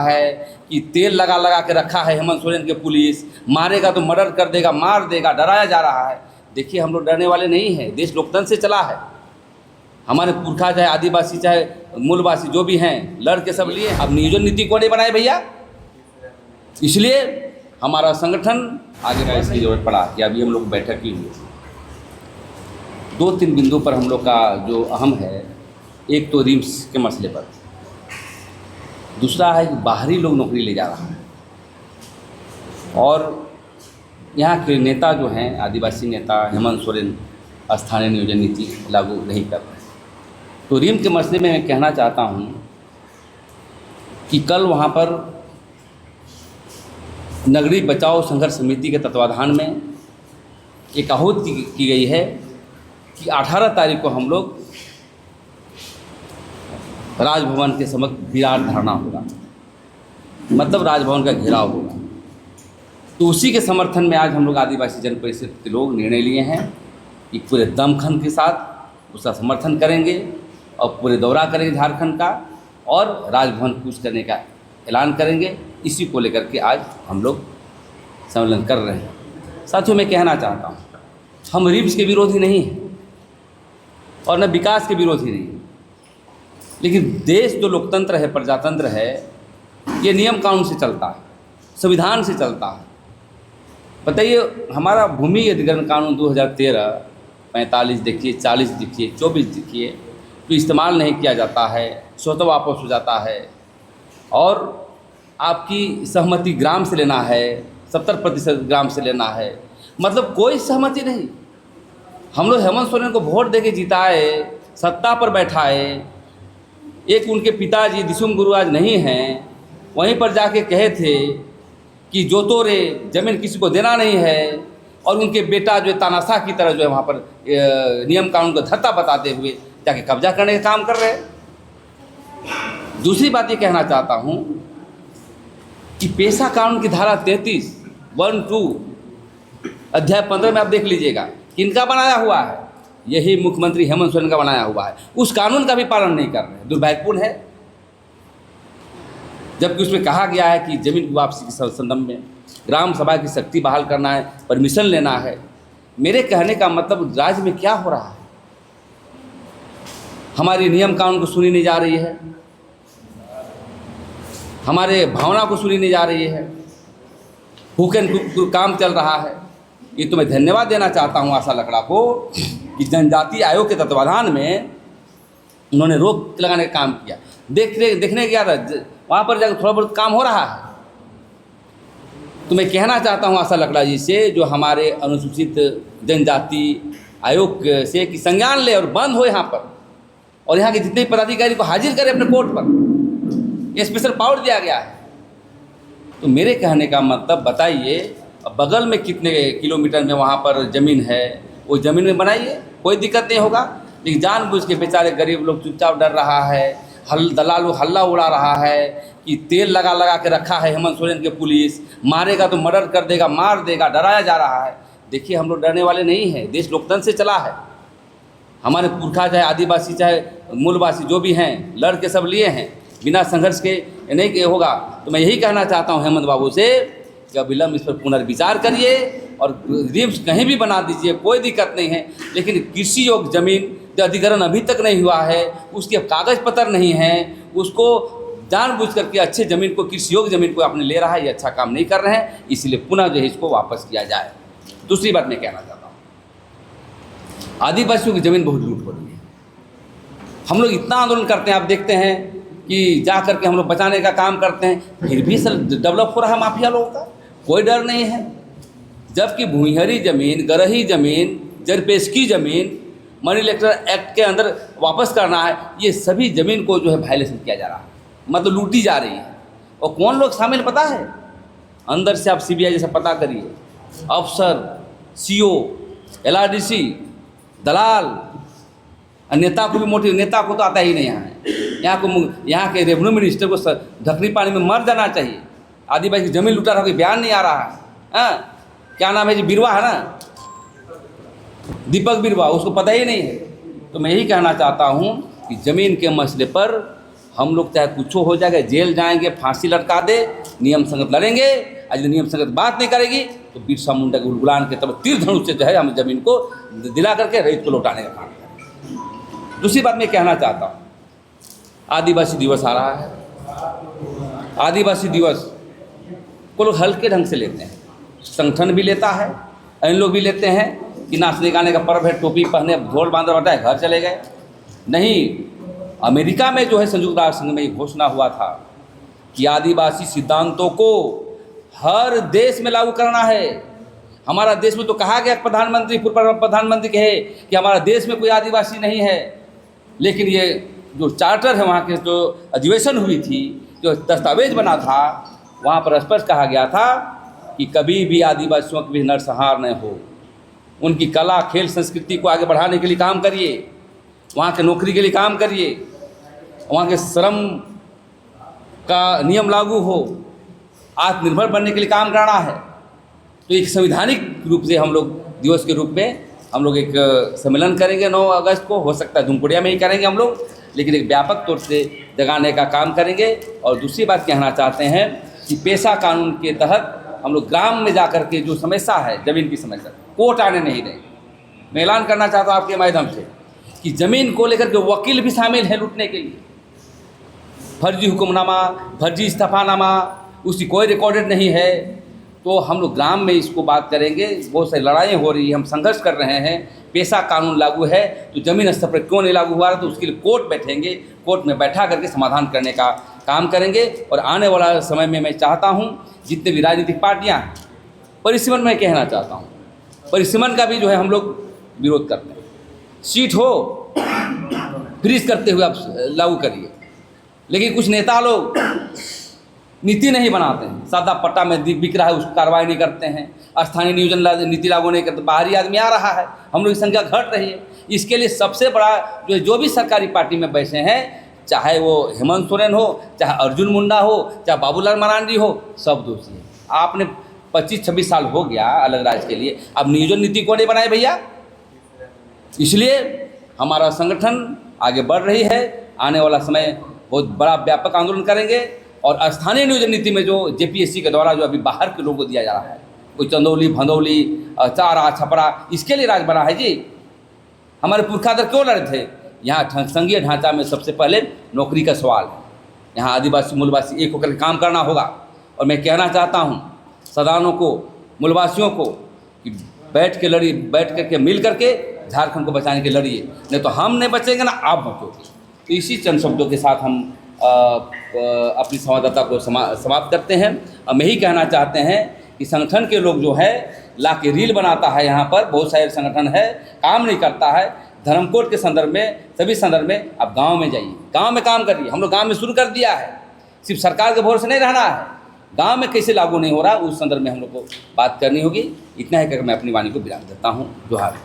है कि तेल लगा लगा के रखा है हेमंत सोरेन के पुलिस, मारेगा तो मर्डर कर देगा, मार देगा, डराया जा रहा है। देखिए हम लोग डरने वाले नहीं हैं, देश लोकतंत्र से चला है। हमारे पुरखा चाहे आदिवासी चाहे मूलवासी जो भी हैं लड़ के सब लिए। अब नियोजन नीति को नहीं बनाए भैया, इसलिए हमारा संगठन आगे का इसकी जरूरत पड़ा कि अभी हम लोग बैठक की हुई 2-3 बिंदु पर हम लोग का जो अहम है, एक तो रिम्स के मसले पर, दूसरा है कि बाहरी लोग नौकरी ले जा रहा है और यहाँ के नेता जो हैं आदिवासी नेता हेमंत सोरेन स्थानीय नियोजन नीति लागू नहीं कर रहे। तो रिम के मसले में मैं कहना चाहता हूँ कि कल वहाँ पर नगरीय बचाओ संघर्ष समिति के तत्वाधान में एक आहूति की गई है कि 18 तारीख को हम लोग राजभवन के समक्ष विराट धरना होगा, मतलब राजभवन का घेराव होगा। तो उसी के समर्थन में आज हम लोग आदिवासी जन परिषद के लोग निर्णय लिए हैं कि पूरे दमखम के साथ उसका समर्थन करेंगे और पूरे दौरा करेंगे झारखंड का और राजभवन कूच करने का ऐलान करेंगे। इसी को लेकर के आज हम लोग सम्मेलन कर रहे हैं। साथियों, मैं कहना चाहता हूँ, हम रिम्स के विरोधी नहीं हैं और न विकास के विरोधी नहीं हैं, लेकिन देश जो लोकतंत्र है, प्रजातंत्र है, ये नियम कानून से चलता है, संविधान से चलता है। बताइए, हमारा भूमि अधिग्रहण कानून 2013 45 देखिए, 40 देखिए, 24 देखिए, तो इस्तेमाल नहीं किया जाता है, स्वतः वापस हो जाता है और आपकी सहमति ग्राम से लेना है, 70% ग्राम से लेना है, मतलब कोई सहमति नहीं। हम लोग हेमंत सोरेन को वोट देके जिताए, सत्ता पर बैठाए। एक उनके पिताजी दिसुम गुरु आज नहीं हैं, वहीं पर जाके कहे थे कि जो तो रे जमीन किसी को देना नहीं है, और उनके बेटा जो है तानाशाह की तरह जो है वहाँ पर नियम कानून को धत्ता बताते हुए जाके कब्जा करने का काम कर रहे हैं। दूसरी बात ये कहना चाहता हूँ कि पेशा कानून की धारा 33(1)(2) अध्याय 15 में आप देख लीजिएगा, किनका बनाया हुआ है, यही मुख्यमंत्री हेमंत सोरेन का बनाया हुआ है। उस कानून का भी पालन नहीं कर रहे हैं, दुर्भाग्यपूर्ण है। जबकि उसमें कहा गया है कि जमीन की वापसी के संदर्भ में ग्राम सभा की शक्ति बहाल करना है, परमिशन लेना है। मेरे कहने का मतलब राज्य में क्या हो रहा है, हमारी नियम कानून को सुनी नहीं जा रही है, हमारे भावना को सुनी नहीं जा रही है, हुकन काम चल रहा है। ये तो मैं धन्यवाद देना चाहता हूँ आशा लकड़ा को कि जनजाति आयोग के तत्वाधान में उन्होंने रोक लगाने का काम किया। देखने गया था, वहाँ पर जाकर थोड़ा बहुत काम हो रहा है। तो मैं कहना चाहता हूँ आशा लकड़ा जी से, जो हमारे अनुसूचित जनजाति आयोग से, कि संज्ञान ले और बंद हो यहाँ पर, और यहाँ के जितने पदाधिकारी को हाजिर करें अपने कोर्ट पर। ये स्पेशल पावर दिया गया है। तो मेरे कहने का मतलब बताइए, बगल में कितने किलोमीटर में वहाँ पर ज़मीन है, वो ज़मीन में बनाइए, कोई दिक्कत नहीं होगा। लेकिन जानबूझ के बेचारे गरीब लोग चुपचाप डर रहा है, दलाल लोग हल्ला उड़ा रहा है कि तेल लगा लगा के रखा है हेमंत सोरेन के पुलिस, मारेगा तो मर्डर कर देगा, मार देगा, डराया जा रहा है। देखिए हम लोग डरने वाले नहीं हैं, देश लोकतंत्र से चला है। हमारे पुरखा चाहे आदिवासी चाहे मूलवासी जो भी हैं लड़ के सब लिए हैं, बिना संघर्ष के नहीं होगा। तो मैं यही कहना चाहता हूँ हेमंत बाबू से कि अविलंब इस पर पुनर्विचार करिए और रिम्स कहीं भी बना दीजिए, कोई दिक्कत नहीं है। लेकिन कृषि योग्य ज़मीन जो अधिग्रहण अभी तक नहीं हुआ है, उसके कागज़ पत्र नहीं हैं, उसको जानबूझ करके अच्छे ज़मीन को, कृषि योग्य ज़मीन को आपने ले रहा है, ये अच्छा काम नहीं कर रहे हैं। इसलिए पुनः जो है इसको वापस किया जाए। दूसरी बात मैं कहना चाहता हूँ, आदिवासियों की ज़मीन बहुत लूट हो रही है। हम लोग इतना आंदोलन करते हैं, आप देखते हैं कि जा करके हम लोग बचाने का काम करते हैं, फिर भी सर डेवलप हो रहा है माफिया लोगों का, कोई डर नहीं है। जबकि भूइहरी ज़मीन, गरही ज़मीन, जरपेशकी ज़मीन मनी लैंडर एक्ट के अंदर वापस करना है, ये सभी ज़मीन को जो है वायलेशन किया जा रहा है, मतलब लूटी जा रही है। और कौन लोग शामिल पता है, अंदर से आप CBI जैसा पता करिए, अफसर, CO, LRDC, दलाल, नेता को भी मोटी, नेता को तो आता ही नहीं यहाँ के रेवेन्यू मिनिस्टर को ढकनी पानी में मर जाना चाहिए। आदिवासी की जमीन लूटा रहा, कोई बयान नहीं आ रहा है। हाँ, क्या नाम है जी, बिरवा है ना, दीपक बिरवा, उसको पता ही नहीं है। तो मैं यही कहना चाहता हूँ कि ज़मीन के मसले पर हम लोग चाहे कुछ हो जाएगा, जेल जाएंगे, फांसी लटका दे, नियम संगत लड़ेंगे। और यदि नियम संगत बात नहीं करेगी तो बिरसा मुंडा के गुलगुलान के तब तीर धनुष से जो है हम जमीन को दिला करके रईत को लौटाने का काम करें। दूसरी बात मैं कहना चाहता हूँ, आदिवासी दिवस आ रहा है। आदिवासी दिवस को लोग हल्के ढंग से लेते हैं, संगठन भी लेता है, इन लोग भी लेते हैं कि नाचने गाने का पर्व है, टोपी पहने ढोल बांधा बैठा है, घर चले गए। नहीं, अमेरिका में जो है संयुक्त राष्ट्र संघ में ये घोषणा हुआ था कि आदिवासी सिद्धांतों को हर देश में लागू करना है। हमारा देश में तो कहा गया, प्रधानमंत्री पूर्व प्रधानमंत्री कहे कि हमारा देश में कोई आदिवासी नहीं है, लेकिन ये जो चार्टर है वहाँ के जो अधिवेशन हुई थी, जो दस्तावेज बना था, वहाँ पर स्पष्ट कहा गया था कि कभी भी आदिवासियों की भी नरसंहार न हो। उनकी कला, खेल, संस्कृति को आगे बढ़ाने के लिए काम करिए, वहाँ के नौकरी के लिए काम करिए, वहाँ के श्रम का नियम लागू हो, आत्मनिर्भर बनने के लिए काम करना है। तो एक संवैधानिक रूप से हम लोग दिवस के रूप में हम लोग एक सम्मेलन करेंगे 9 अगस्त को। हो सकता है धुमकुड़िया में ही करेंगे हम लोग, लेकिन एक व्यापक तौर से जगाने का काम करेंगे। और दूसरी बात कहना चाहते हैं कि पेशा कानून के तहत हम लोग ग्राम में जाकर के जो समस्या है, ज़मीन की समस्या, कोर्ट आने नहीं देंगे। मैं ऐलान करना चाहता हूँ आपके माध्यम से कि ज़मीन को लेकर के वकील भी शामिल हैं लूटने के लिए। फर्जी हुक्मनामा, फर्जी इस्तीफानामा, उसकी कोई रिकॉर्डेड नहीं है। तो हम लोग ग्राम में इसको बात करेंगे। बहुत सारी लड़ाई हो रही है, हम संघर्ष कर रहे हैं। पेशा कानून लागू है तो ज़मीन स्तर पर क्यों नहीं लागू हुआ, तो उसके लिए कोर्ट बैठेंगे, कोर्ट में बैठा करके समाधान करने का काम करेंगे। और आने वाला समय में मैं चाहता हूँ जितने भी राजनीतिक पार्टियाँ, परिसीमन में कहना चाहता हूँ, परिसीमन का भी जो है हम लोग विरोध करते हैं। सीट हो फ्रीज करते हुए आप लागू करिए, लेकिन कुछ नेता लोग नीति नहीं बनाते हैं, सादा पट्टा में बिक रहा है उसको कार्रवाई नहीं करते हैं, स्थानीय नियोजन नीति लागू नहीं करते, बाहरी आदमी आ रहा है, हम लोग की संख्या घट रही है। इसके लिए सबसे बड़ा जो भी सरकारी पार्टी में बैठे हैं, चाहे वो हेमंत सोरेन हो, चाहे अर्जुन मुंडा हो, चाहे बाबूलाल मरांडी हो, सब दोषी है। आपने 25-26 साल हो गया अलग राज्य के लिए, अब नियोजन नीति को नहीं बनाए भैया। इसलिए हमारा संगठन आगे बढ़ रही है। आने वाला समय बहुत बड़ा व्यापक आंदोलन करेंगे। और स्थानीय नियोजन नीति में जो जेपीएससी के द्वारा जो अभी बाहर के लोगों को दिया जा रहा है, कोई चंदौली, भदौली, चारा, छपरा, इसके लिए राज बना है जी। हमारे पुरखादर क्यों लड़े थे? यहाँ संघीय ढांचा में सबसे पहले नौकरी का सवाल है। यहाँ आदिवासी मूलवासी एक होकर काम करना होगा। और मैं कहना चाहता हूँ सदानों को, मूलवासियों को कि बैठ के लड़िए, बैठ करके मिल करके झारखंड को बचाने के लड़िए, नहीं तो हम नहीं बचेंगे ना आप बचोगे। तो इसी चंद शब्दों के साथ हम अपनी संवाददाता को समाप्त करते हैं। और मैं ही कहना चाहते हैं कि संगठन के लोग जो है ला के रील बनाता है, यहाँ पर बहुत सारे संगठन है, काम नहीं करता है। धर्मकोट के संदर्भ में, सभी संदर्भ में आप गांव में जाइए, गांव में काम करिए। हम लोग गांव में शुरू कर दिया है, सिर्फ सरकार के भरोसे नहीं रहना है। गांव में कैसे लागू नहीं हो रहा, उस संदर्भ में हम लोग को बात करनी होगी। इतना ही करके मैं अपनी वाणी को विराम देता हूँ। जोहार।